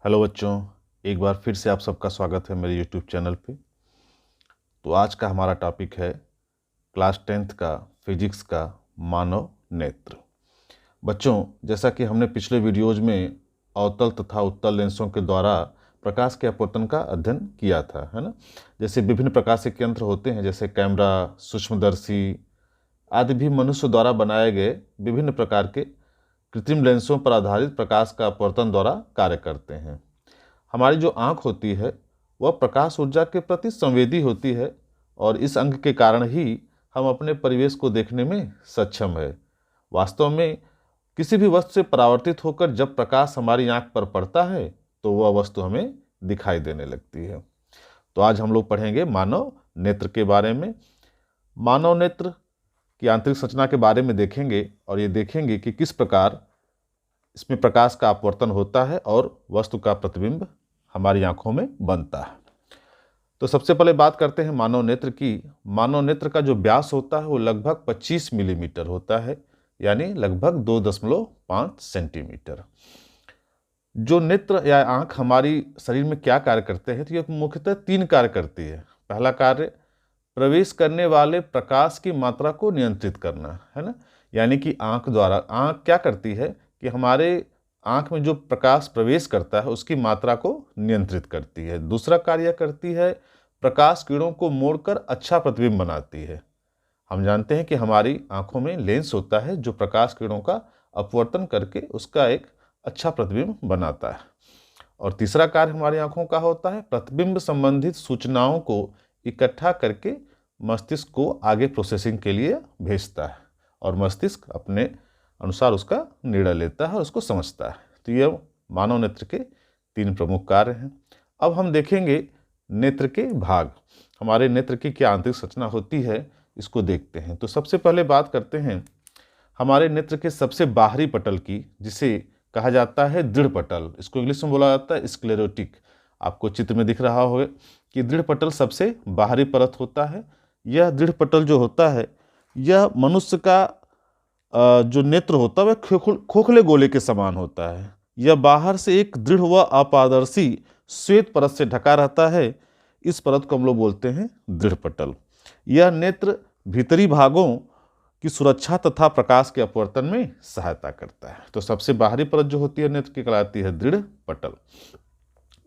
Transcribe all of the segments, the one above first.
Hello बच्चों, एक बार फिर से आप सबका स्वागत है मेरे यूट्यूब चैनल पे। तो आज का हमारा टॉपिक है क्लास 10th का फिजिक्स का मानव नेत्र। बच्चों, जैसा कि हमने पिछले वीडियोज में अवतल तथा उत्तल लेंसों के द्वारा प्रकाश के अपवर्तन का अध्ययन किया था, है ना। जैसे विभिन्न प्रकाशिक यंत्र होते हैं, जैसे कैमरा, सूक्ष्मदर्शी आदि भी मनुष्य द्वारा बनाए गए विभिन्न प्रकार के कृत्रिम लेंसों पर आधारित प्रकाश का अपवर्तन द्वारा कार्य करते हैं। हमारी जो आँख होती है वह प्रकाश ऊर्जा के प्रति संवेदी होती है और इस अंग के कारण ही हम अपने परिवेश को देखने में सक्षम है। वास्तव में किसी भी वस्तु से परावर्तित होकर जब प्रकाश हमारी आँख पर पड़ता है तो वह वस्तु हमें दिखाई देने लगती है। तो आज हम लोग पढ़ेंगे मानव नेत्र के बारे में। मानव नेत्र की आंतरिक संरचना के बारे में देखेंगे और ये देखेंगे कि किस प्रकार इसमें प्रकाश का अपवर्तन होता है और वस्तु का प्रतिबिंब हमारी आंखों में बनता है। तो सबसे पहले बात करते हैं मानव नेत्र की। मानव नेत्र का जो व्यास होता है वो लगभग 25 मिलीमीटर होता है, यानी लगभग 2.5 सेंटीमीटर। जो नेत्र या आंख हमारी शरीर में क्या कार्य करते हैं, तो ये मुख्यतः 3 कार्य करती है। पहला कार्य प्रवेश करने वाले प्रकाश की मात्रा को नियंत्रित करना, है ना। यानी कि आंख द्वारा आंख क्या करती है कि हमारे आंख में जो प्रकाश प्रवेश करता है उसकी मात्रा को नियंत्रित करती है। दूसरा कार्य करती है प्रकाश किरणों को मोड़कर अच्छा प्रतिबिंब बनाती है। हम जानते हैं कि हमारी आंखों में लेंस होता है जो प्रकाश किरणों का अपवर्तन करके उसका एक अच्छा प्रतिबिंब बनाता है। और तीसरा कार्य हमारी आंखों का होता है प्रतिबिंब संबंधित सूचनाओं को इकट्ठा करके मस्तिष्क को आगे प्रोसेसिंग के लिए भेजता है और मस्तिष्क अपने अनुसार उसका निर्णय लेता है और उसको समझता है। तो ये मानव नेत्र के 3 प्रमुख कार्य हैं। अब हम देखेंगे नेत्र के भाग, हमारे नेत्र की क्या आंतरिक संरचना होती है, इसको देखते हैं। तो सबसे पहले बात करते हैं हमारे नेत्र के सबसे बाहरी पटल की, जिसे कहा जाता है दृढ़ पटल। इसको इंग्लिश में बोला जाता है स्क्लेरोटिक। आपको चित्र में दिख रहा होगा कि दृढ़ पटल सबसे बाहरी परत होता है। यह दृढ़ पटल जो होता है यह मनुष्य का जो नेत्र होता है वह खोखले गोले के समान होता है। यह बाहर से एक दृढ़ व अपारदर्शी श्वेत परत से ढका रहता है। इस परत को हम लोग बोलते हैं दृढ़ पटल। यह नेत्र भीतरी भागों की सुरक्षा तथा प्रकाश के अपवर्तन में सहायता करता है। तो सबसे बाहरी परत जो होती है नेत्र की कहलाती है दृढ़ पटल।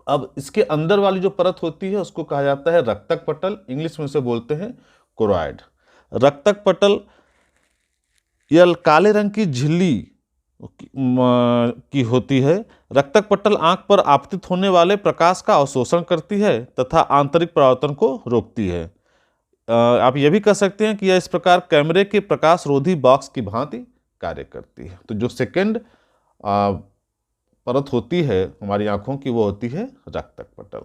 अब इसके अंदर वाली जो परत होती है उसको कहा जाता है रक्तक पटल, इंग्लिश में उसे बोलते हैं कोरॉइड। रक्तक पटल यह काले रंग की झिल्ली की होती है। रक्तक पटल आंख पर आपतित होने वाले प्रकाश का अवशोषण करती है तथा आंतरिक परावर्तन को रोकती है। आप यह भी कह सकते हैं कि यह इस प्रकार कैमरे के प्रकाश रोधी बॉक्स की भांति कार्य करती है। तो जो सेकेंड परत होती है हमारी आंखों की वो होती है रक्तक पटल।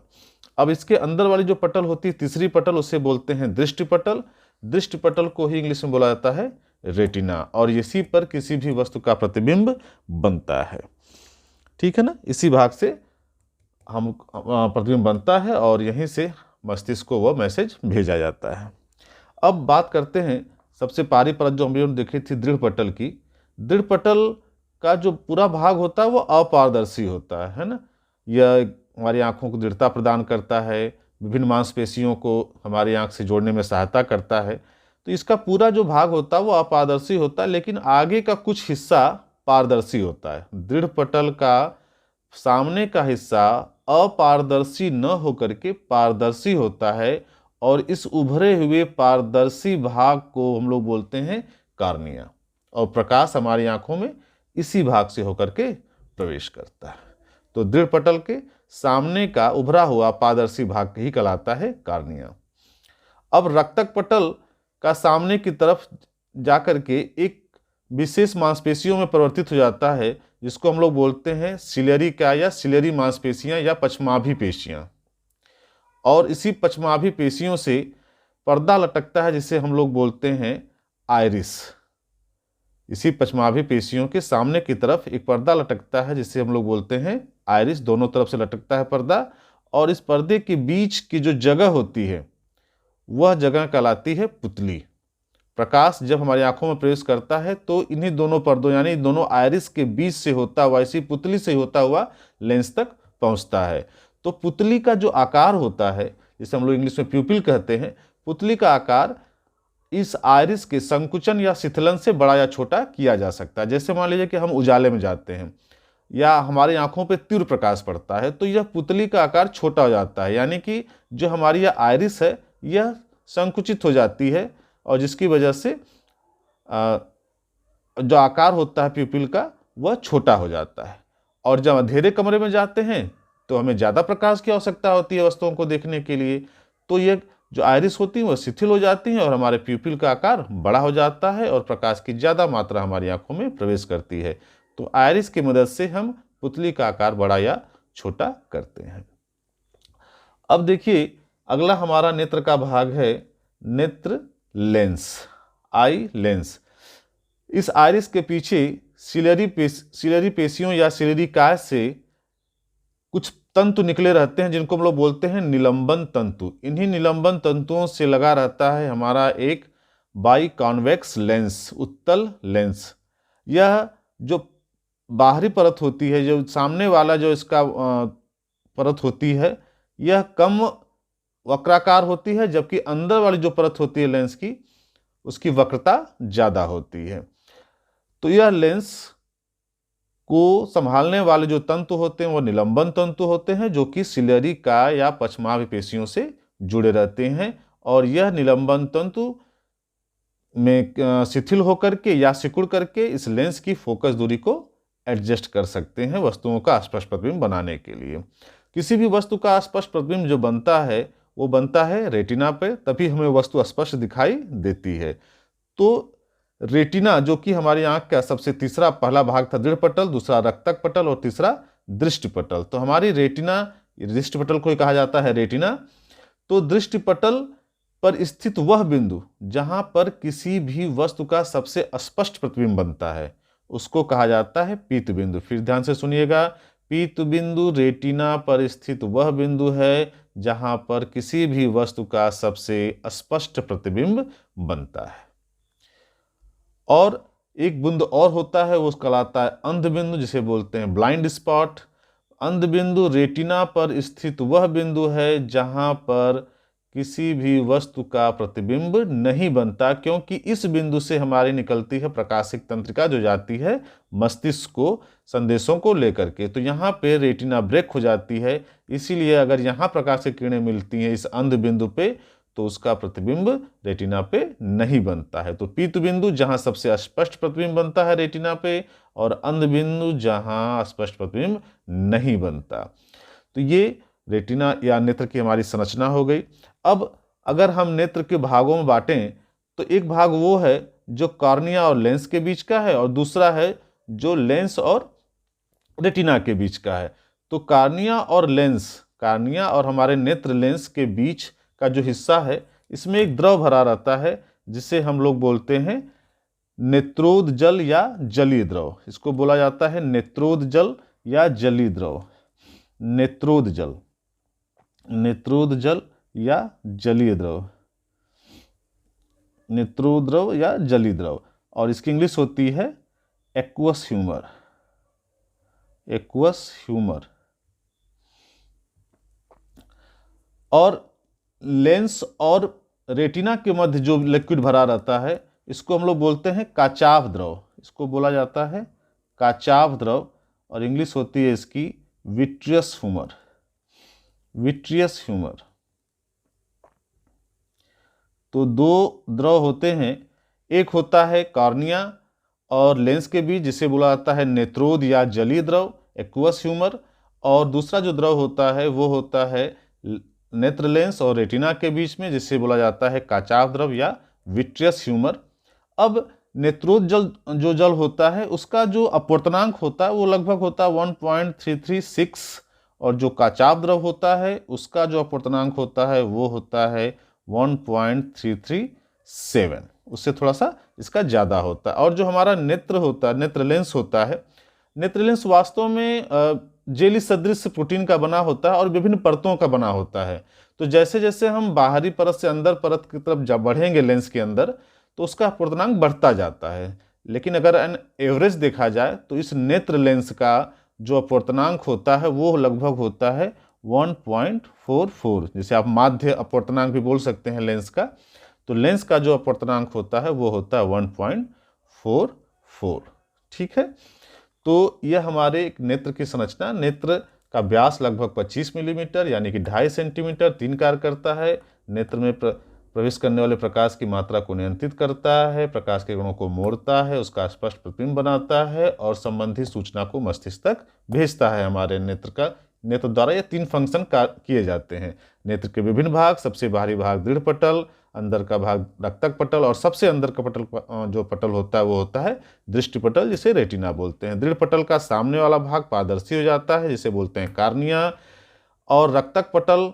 अब इसके अंदर वाली जो पटल होती है तीसरी पटल, उसे बोलते हैं दृष्टि पटल। दृष्टि पटल को ही इंग्लिश में बोला जाता है रेटिना, और इसी पर किसी भी वस्तु का प्रतिबिंब बनता है। ठीक है ना, इसी भाग से हम प्रतिबिंब बनता है और यहीं से मस्तिष्क को वह मैसेज भेजा जाता है। अब बात करते हैं सबसे बाहरी परत जो हमने देखी थी दृढ़ पटल की। दृढ़ पटल का जो पूरा भाग होता है वो अपारदर्शी होता है ना। यह हमारी आंखों को दृढ़ता प्रदान करता है, विभिन्न मांसपेशियों को हमारी आंख से जोड़ने में सहायता करता है। तो इसका पूरा जो भाग होता है वो अपारदर्शी होता है, लेकिन आगे का कुछ हिस्सा पारदर्शी होता है। दृढ़ पटल का सामने का हिस्सा अपारदर्शी न होकर के पारदर्शी होता है और इस उभरे हुए पारदर्शी भाग को हम लोग बोलते हैं कार्निया, और प्रकाश हमारी आंखों में इसी भाग से होकर के प्रवेश करता है। तो दृढ़ पटल के सामने का उभरा हुआ पारदर्शी भाग ही कहलाता है कार्निया। अब रक्तक पटल का सामने की तरफ जाकर के एक विशेष मांसपेशियों में परिवर्तित हो जाता है, जिसको हम लोग बोलते हैं सिलेरी का या सिलेरी मांसपेशियां या पछमाभी पेशियां। और इसी पछमाभी पेशियों से पर्दा लटकता है जिसे हम लोग बोलते हैं आइरिस। इसी पछमाभी पेशियों के सामने की तरफ एक पर्दा लटकता है जिसे हम लोग बोलते हैं आइरिस। दोनों तरफ से लटकता है पर्दा, और इस पर्दे के बीच की जो जगह होती है वह जगह कहलाती है पुतली। प्रकाश जब हमारी आंखों में प्रवेश करता है तो इन्हीं दोनों पर्दों यानी दोनों आइरिस के बीच से होता हुआ, इसी पुतली से होता हुआ लेंस तक पहुंचता है। तो पुतली का जो आकार होता है, जिसे हम लोग इंग्लिश में प्यूपिल कहते हैं, पुतली का आकार इस आयरिस के संकुचन या शिथिलन से बड़ा या छोटा किया जा सकता है। जैसे मान लीजिए कि हम उजाले में जाते हैं या हमारी आंखों पे तीव्र प्रकाश पड़ता है, तो यह पुतली का आकार छोटा हो जाता है, यानी कि जो हमारी यह आयरिस है यह संकुचित हो जाती है, और जिसकी वजह से जो आकार होता है प्यूपिल का वह छोटा हो जाता है। और जब अंधेरे कमरे में जाते हैं तो हमें ज़्यादा प्रकाश की आवश्यकता होती है वस्तुओं को देखने के लिए, तो ये जो आयरिस होती है वह शिथिल हो जाती है और हमारे प्यूपिल का आकार बड़ा हो जाता है और प्रकाश की ज़्यादा मात्रा हमारी आंखों में प्रवेश करती है। तो आयरिस की मदद से हम पुतली का आकार बड़ा या छोटा करते हैं। अब देखिए, अगला हमारा नेत्र का भाग है नेत्र लेंस, आई लेंस। इस आयरिस के पीछे सिलेरी पेशियों या सिलेरी काय से कुछ तंतु निकले रहते हैं, जिनको हम लोग बोलते हैं निलंबन तंतु। इन्हीं निलंबन तंतुओं से लगा रहता है हमारा एक बाई कॉन्वेक्स लेंस, उत्तल लेंस। यह जो बाहरी परत होती है, जो सामने वाला जो इसका परत होती है, यह कम वक्राकार होती है, जबकि अंदर वाली जो परत होती है लेंस की, उसकी वक्रता ज़्यादा होती है। तो यह लेंस को संभालने वाले जो तंतु होते हैं वो निलंबन तंतु होते हैं, जो कि सिलेरी काय या पश्चमाभ पेशियों से जुड़े रहते हैं। और यह निलंबन तंतु में शिथिल होकर के या सिकुड़ करके इस लेंस की फोकस दूरी को एडजस्ट कर सकते हैं वस्तुओं का स्पष्ट प्रतिबिंब बनाने के लिए। किसी भी वस्तु का स्पष्ट प्रतिबिंब जो बनता है वो बनता है रेटिना पे, तभी हमें वस्तु स्पष्ट दिखाई देती है। तो रेटिना, जो कि हमारी आंख का सबसे तीसरा पहला भाग था दृढ़ पटल, दूसरा रक्तक पटल और तीसरा दृष्टि पटल। तो हमारी रेटिना, दृष्टि पटल को कहा जाता है रेटिना। तो दृष्टि पटल पर स्थित वह बिंदु जहां पर किसी भी वस्तु का सबसे स्पष्ट प्रतिबिंब बनता है उसको कहा जाता है पीत बिंदु। फिर ध्यान से सुनिएगा, पीत बिंदु रेटिना पर स्थित वह बिंदु है जहां पर किसी भी वस्तु का सबसे स्पष्ट प्रतिबिंब बनता है। और एक बिंदु और होता है, वो कहलाता है अंध बिंदु, जिसे बोलते हैं ब्लाइंड स्पॉट। अंध बिंदु रेटिना पर स्थित वह बिंदु है जहां पर किसी भी वस्तु का प्रतिबिंब नहीं बनता, क्योंकि इस बिंदु से हमारी निकलती है प्रकाशिक तंत्रिका, जो जाती है मस्तिष्क को संदेशों को लेकर के। तो यहाँ पे रेटिना ब्रेक हो जाती है, इसीलिए अगर यहाँ प्रकाश की किरणें मिलती हैं इस अंध बिंदु पे तो उसका प्रतिबिंब रेटिना पे नहीं बनता है। तो पीत बिंदु जहाँ सबसे स्पष्ट प्रतिबिंब बनता है रेटिना पे, और अंध बिंदु जहाँ स्पष्ट प्रतिबिंब नहीं बनता। तो ये रेटिना या नेत्र की हमारी संरचना हो गई। अब अगर हम नेत्र के भागों में बांटें तो एक भाग वो है जो कॉर्निया और लेंस के बीच का है, और दूसरा है जो लेंस और रेटिना के बीच का है। तो कॉर्निया और हमारे नेत्र लेंस के बीच का जो हिस्सा है, इसमें एक द्रव भरा रहता है जिसे हम लोग बोलते हैं नेत्रोदजल या जलीय द्रव। इसको बोला जाता है नेत्रोदजल या जलीय द्रव। नेत्रोदजल या जलीय द्रव, नेत्रोद्रव या जलीय द्रव, और इसकी इंग्लिश होती है एक्वस ह्यूमर। और लेंस और रेटिना के मध्य जो लिक्विड भरा रहता है इसको हम लोग बोलते हैं काचाभ द्रव। इसको बोला जाता है काचाभ द्रव, और इंग्लिश होती है इसकी विट्रियस ह्यूमर। तो दो द्रव होते हैं, एक होता है कॉर्निया और लेंस के बीच जिसे बोला जाता है नेत्रोद या जलीय द्रव एक्वस ह्यूमर, और दूसरा जो द्रव होता है वो होता है नेत्र लेंस और रेटिना के बीच में जिसे बोला जाता है काचाभ द्रव या विट्रियस ह्यूमर। अब नेत्रोद जो जल होता है उसका जो अपवर्तनांक होता है वो लगभग होता है 1.336, और जो काचाभ द्रव होता है उसका जो अपवर्तनांक होता है वो होता है 1.337, उससे थोड़ा सा इसका ज़्यादा होता है। और जो हमारा नेत्र होता है, नेत्र लेंस होता है, नेत्र लेंस वास्तव में जेली सदृश प्रोटीन का बना होता है और विभिन्न परतों का बना होता है। तो जैसे जैसे हम बाहरी परत से अंदर परत की तरफ जब बढ़ेंगे लेंस के अंदर तो उसका अपवर्तनांक बढ़ता जाता है। लेकिन अगर एन एवरेज देखा जाए तो इस नेत्र लेंस का जो अपवर्तनांक होता है वो लगभग होता है 1.44। जैसे आप माध्य अपवर्तनांक भी बोल सकते हैं लेंस का, तो लेंस का जो अपवर्तनांक होता है वो होता है 1.44। ठीक है, तो यह हमारे एक नेत्र की संरचना, नेत्र का व्यास लगभग 25 मिलीमीटर यानी कि 2.5 सेंटीमीटर 3 कार्य करता है। नेत्र में प्रवेश करने वाले प्रकाश की मात्रा को नियंत्रित करता है, प्रकाश के किरणों को मोड़ता है, उसका स्पष्ट प्रतिबिंब बनाता है और संबंधित सूचना को मस्तिष्क तक भेजता है। हमारे नेत्र द्वारा ये 3 फंक्शन किए जाते हैं। नेत्र के विभिन्न भाग, सबसे बाहरी भाग दृढ़ पटल, अंदर का भाग रक्तक पटल और सबसे अंदर का पटल जो पटल होता है वो होता है दृष्टि पटल, जिसे रेटिना बोलते हैं। दृढ़ पटल का सामने वाला भाग पारदर्शी हो जाता है, जिसे बोलते हैं कार्निया, और रक्तक पटल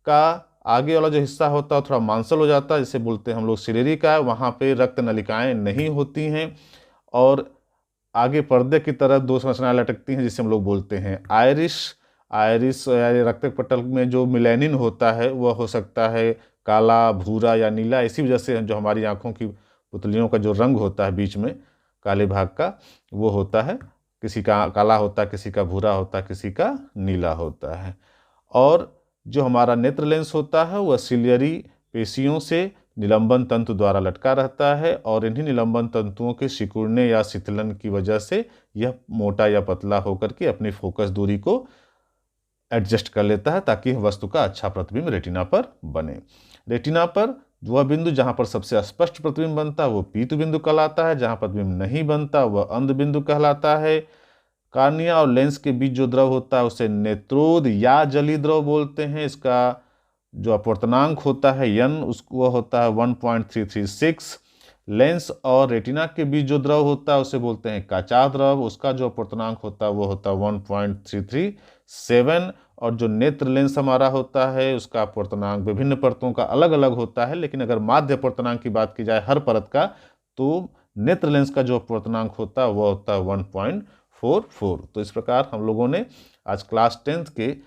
का आगे वाला जो हिस्सा होता है थोड़ा मांसल हो जाता है, जिसे बोलते हैं हम लोग सिलेरी का। वहाँ पे रक्त नलिकाएं नहीं होती हैं और आगे पर्दे की तरह 2 संरचनाएं लटकती हैं, जिसे हम लोग बोलते हैं आयरिस। रक्तक पटल में जो मिलेनिन होता है वह हो सकता है काला, भूरा या नीला। इसी वजह से जो हमारी आँखों की पुतलियों का जो रंग होता है बीच में काले भाग का, वो होता है, किसी का काला होता है, किसी का भूरा होता है, किसी का नीला होता है। और जो हमारा नेत्र लेंस होता है वह सिलियरी पेशियों से निलंबन तंतु द्वारा लटका रहता है और इन्हीं निलंबन तंतुओं के सिकुड़ने या शिथिलन की वजह से यह मोटा या पतला होकर के अपनी फोकस दूरी को एडजस्ट कर लेता है, ताकि वस्तु का अच्छा प्रतिबिंब रेटिना पर बने। रेटिना पर वह बिंदु जहाँ पर सबसे स्पष्ट प्रतिबिंब बनता है वो पीतु बिंदु कहलाता है, जहाँ प्रतिबिंब नहीं बनता वह अंध बिंदु कहलाता है। कार्निया और लेंस के बीच जो द्रव होता है उसे नेत्रोद या जलीय द्रव बोलते हैं। इसका जो अपवर्तनांक होता है n, उसको वह होता है 1.336। लेंस और रेटिना के बीच जो द्रव होता है उसे बोलते हैं काचा द्रव, उसका जो अपवर्तनांक होता है वो होता है 1.337। और जो नेत्र लेंस हमारा होता है उसका अपवर्तनांक विभिन्न परतों का अलग अलग होता है, लेकिन अगर माध्य अपवर्तनांक की बात की जाए हर परत का, तो नेत्र लेंस का जो अपवर्तनांक होता है वह होता है 1.44। तो इस प्रकार हम लोगों ने आज क्लास 10th के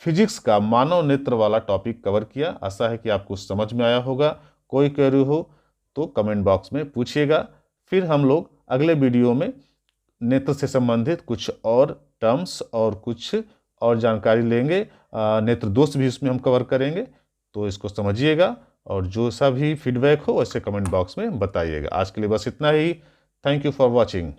फिजिक्स का मानव नेत्र वाला टॉपिक कवर किया। आशा है कि आपको समझ में आया होगा। कोई क्वेरी हो तो कमेंट बॉक्स में पूछिएगा। फिर हम लोग अगले वीडियो में नेत्र से संबंधित कुछ और टर्म्स और कुछ और जानकारी लेंगे। नेत्र दोष भी उसमें हम कवर करेंगे, तो इसको समझिएगा और जो सा भी फीडबैक हो वैसे कमेंट बॉक्स में बताइएगा। आज के लिए बस इतना ही। Thank you for watching.